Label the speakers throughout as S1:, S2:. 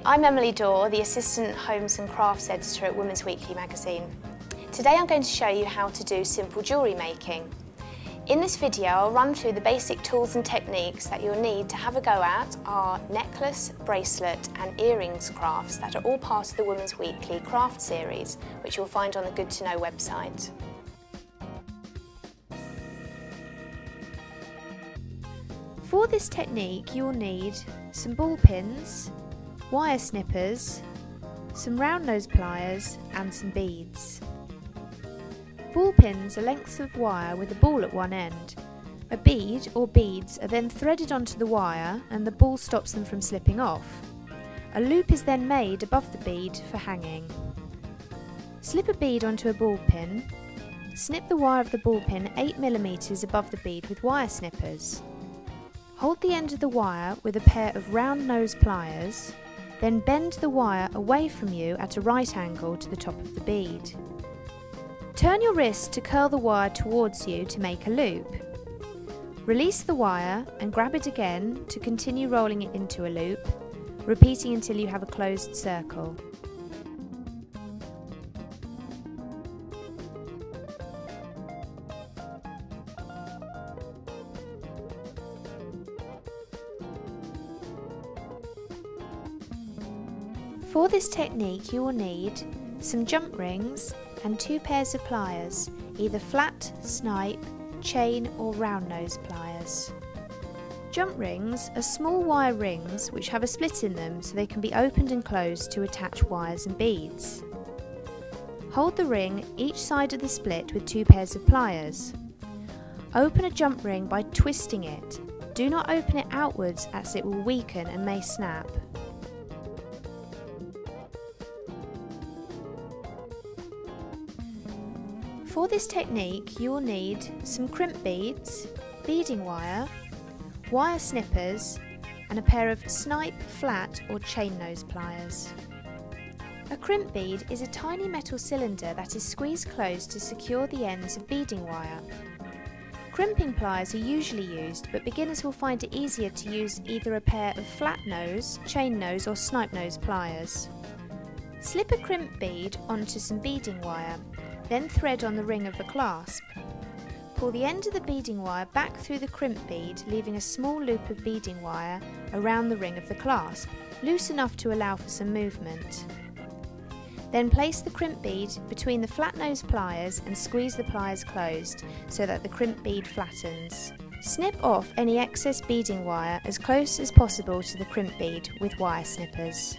S1: I'm Emily Dorr, the Assistant Homes and Crafts Editor at Women's Weekly magazine. Today I'm going to show you how to do simple jewellery making. In this video I'll run through the basic tools and techniques that you'll need to have a go at our necklace, bracelet and earrings crafts that are all part of the Women's Weekly craft series, which you'll find on the Good to Know website.
S2: For this technique you'll need some ball pins, wire snippers, some round nose pliers and some beads. Ball pins are lengths of wire with a ball at one end. A bead or beads are then threaded onto the wire and the ball stops them from slipping off. A loop is then made above the bead for hanging. Slip a bead onto a ball pin. Snip the wire of the ball pin 8 mm above the bead with wire snippers. Hold the end of the wire with a pair of round nose pliers, then bend the wire away from you at a right angle to the top of the bead. Turn your wrist to curl the wire towards you to make a loop. Release the wire and grab it again to continue rolling it into a loop, repeating until you have a closed circle. For this technique you will need some jump rings and 2 pairs of pliers, either flat, snipe, chain or round nose pliers. Jump rings are small wire rings which have a split in them so they can be opened and closed to attach wires and beads. Hold the ring each side of the split with 2 pairs of pliers. Open a jump ring by twisting it. Do not open it outwards as it will weaken and may snap. For this technique you will need some crimp beads, beading wire, wire snippers and a pair of snipe, flat or chain nose pliers. A crimp bead is a tiny metal cylinder that is squeezed closed to secure the ends of beading wire. Crimping pliers are usually used, but beginners will find it easier to use either a pair of flat nose, chain nose or snipe nose pliers. Slip a crimp bead onto some beading wire. Then thread on the ring of the clasp. Pull the end of the beading wire back through the crimp bead, leaving a small loop of beading wire around the ring of the clasp, loose enough to allow for some movement. Then place the crimp bead between the flat nose pliers and squeeze the pliers closed so that the crimp bead flattens. Snip off any excess beading wire as close as possible to the crimp bead with wire snippers.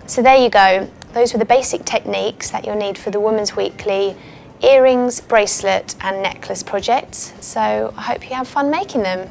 S1: So there you go, those were the basic techniques that you'll need for the Women's Weekly earrings, bracelet and necklace projects, so I hope you have fun making them.